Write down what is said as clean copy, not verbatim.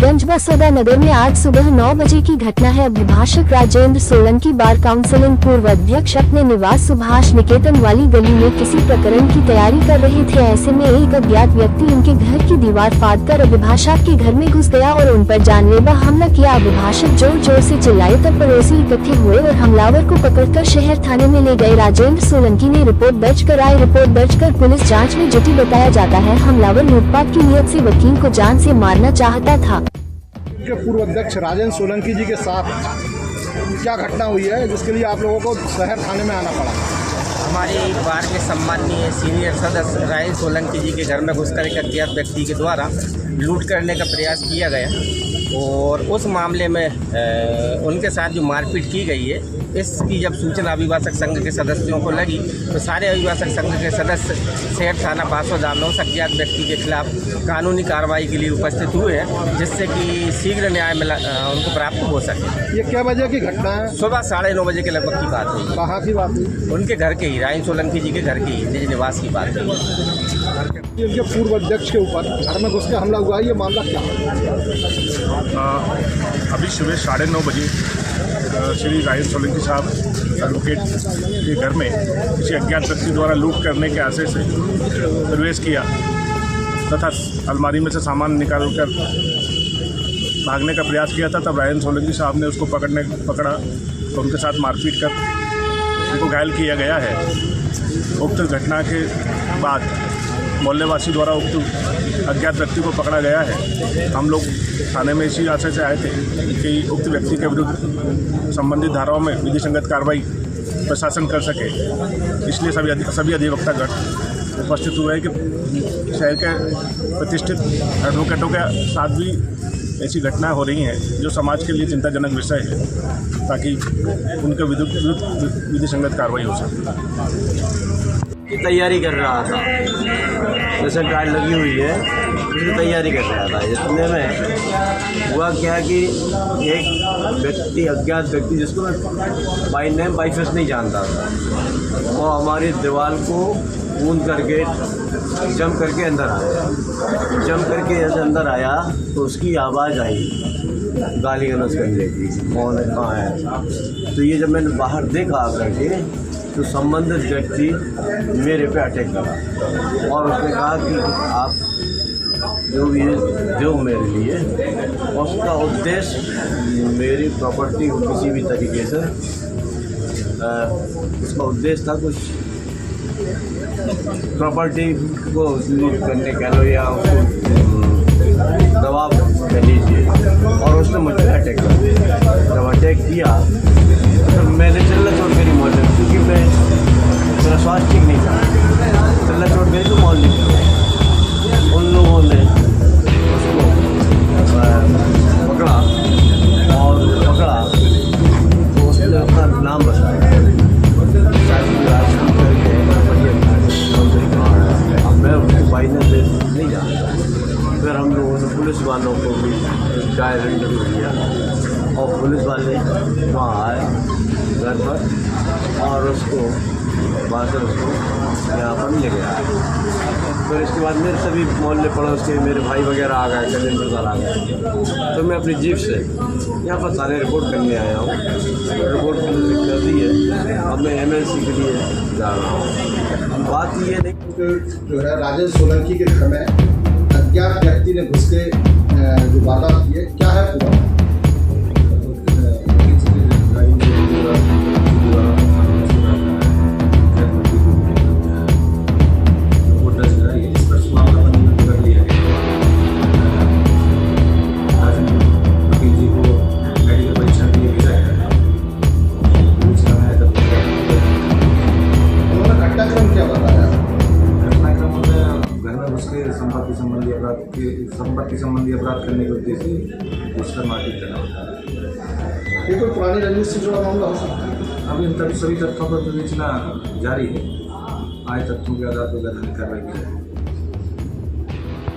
गंजबसौदा नगर में आज सुबह 9 बजे की घटना है। अभिभाषक राजेंद्र सोलंकी बार काउंसिल पूर्व अध्यक्ष अपने निवास सुभाष निकेतन वाली गली में किसी प्रकरण की तैयारी कर रहे थे। ऐसे में एक अज्ञात व्यक्ति उनके घर की दीवार फाड़कर अभिभाषक के घर में घुस गया और उन पर जानलेवा हमला किया। अभिभाषक जोर जोर से चिल्लाए तब पड़ोसी इकट्ठे हुए और हमलावर को पकड़कर शहर थाने में ले गए। राजेंद्र सोलंकी ने रिपोर्ट दर्ज कराई। रिपोर्ट दर्ज कर पुलिस जाँच में जुटी। बताया जाता है हमलावर लूटपाट की नियत से वकील को जान से मारना चाहता था। के पूर्व अध्यक्ष राजेंद्र सोलंकी जी के साथ क्या घटना हुई है जिसके लिए आप लोगों को शहर थाने में आना पड़ा? हमारे बार के सम्माननीय सीनियर सदस्य राजेंद्र सोलंकी जी के घर में घुसकर एक अज्ञात व्यक्ति के द्वारा लूट करने का प्रयास किया गया और उस मामले में उनके साथ जो मारपीट की गई है, इसकी जब सूचना अभिभाषक संघ के सदस्यों को लगी तो सारे अभिभाषक संघ के सदस्य शहर थाना बासोदा में उस अज्ञात व्यक्ति के खिलाफ कानूनी कार्रवाई के लिए उपस्थित हुए हैं, जिससे कि शीघ्र न्याय उनको प्राप्त हो सके। ये क्या बजे की घटना है? सुबह 9:30 बजे के लगभग की बात हुई। कहाँ की बात हुई? उनके घर के ही, राजेंद्र सोलंकी जी के घर की निज निवास की बात हुई। उनके पूर्व अध्यक्ष के ऊपर घर में घुस के हमला हुआ है, ये मामला क्या है? अभी सुबह 9:30 बजे श्री राजेंद्र सोलंकी साहब एडवोकेट के घर में किसी अज्ञात व्यक्ति द्वारा लूट करने के आशय से प्रवेश किया तथा अलमारी में से सामान निकालकर भागने का प्रयास किया था। तब राजेंद्र सोलंकी साहब ने उसको पकड़ा तो उनके साथ मारपीट कर उनको घायल किया गया है। उक्त घटना के बाद मोहल्लेवासी द्वारा उक्त अज्ञात व्यक्ति को पकड़ा गया है। हम लोग थाने में इसी आशय से आए थे कि उक्त व्यक्ति के विरुद्ध संबंधित धाराओं में विधि संगत कार्रवाई प्रशासन कर सके, इसलिए सभी अधिवक्तागण उपस्थित हुए हैं कि शहर के प्रतिष्ठित एडवोकेटों के साथ भी ऐसी घटना हो रही हैं जो समाज के लिए चिंताजनक विषय है, ताकि उनके विरुद्ध विधि संगत कार्रवाई हो सके। की तैयारी कर रहा था, जैसे ट्रायल लगी हुई है उसकी तैयारी कर रहा था। इतने में हुआ क्या कि एक व्यक्ति, अज्ञात व्यक्ति जिसको मैं बाई नेम बाई फेस नहीं जानता था, वो हमारी दीवार को कूद करके जम करके अंदर आया। जम करके ऐसे अंदर आया तो उसकी आवाज़ आई गाली गलौज करने की, कौन है, कहाँ है। तो ये जब मैंने बाहर देखा आकर के तो संबंधित व्यक्ति मेरे पे अटैक करा और उसने कहा कि आप जो भी जो मेरे लिए, उसका उद्देश्य मेरी प्रॉपर्टी को किसी भी तरीके से, उसका उद्देश्य था कुछ प्रॉपर्टी को लूट करने का लो या उसको दबाव दे लीजिए, और उसने मुझ पर अटैक कर दिया। जब अटैक किया तो मैंने चलना छोड़ मेरी मोहल्ले में, क्योंकि मेरा स्वास्थ्य ठीक नहीं था, चलना छोड़ गई तो मोहल्ले में उन लोगों ने उसको पकड़ा तो उसने अपना नाम बताया। अब मैं उसको भाई ने नहीं जानता। फिर हम लोगों ने पुलिस वालों को भी डायरेक्ट दिया और पुलिस वाले वहाँ आए घर पर और उसको वहाँ से उसको यहाँ पर ले गया। फिर इसके बाद मेरे सभी मोहल्ले पड़ोस के मेरे भाई वगैरह आ गए, कजिन ब्रदर आ गए। तो मैं अपनी जीप से यहाँ पर थाने रिपोर्ट करने आया हूँ। रिपोर्ट कर दी है, अब मैं MLC के लिए जा रहा हूँ। बात ये नहीं जो है राजेंद्र सोलंकी के घर में अज्ञात व्यक्ति ने घुस के जो वारदात की है, क्या है पूरा? संपत्ति संबंधी अपराध करने के उद्देश्य से घुसकर मारपीट करना होता है। ये कोई पुरानी रंजिश से जुड़ा मामला हो सकता है? अभी इन सभी तथ्यों पर विवेचना जारी है। आए तथ्यों के आधार पर कार्रवाई की जाएगी।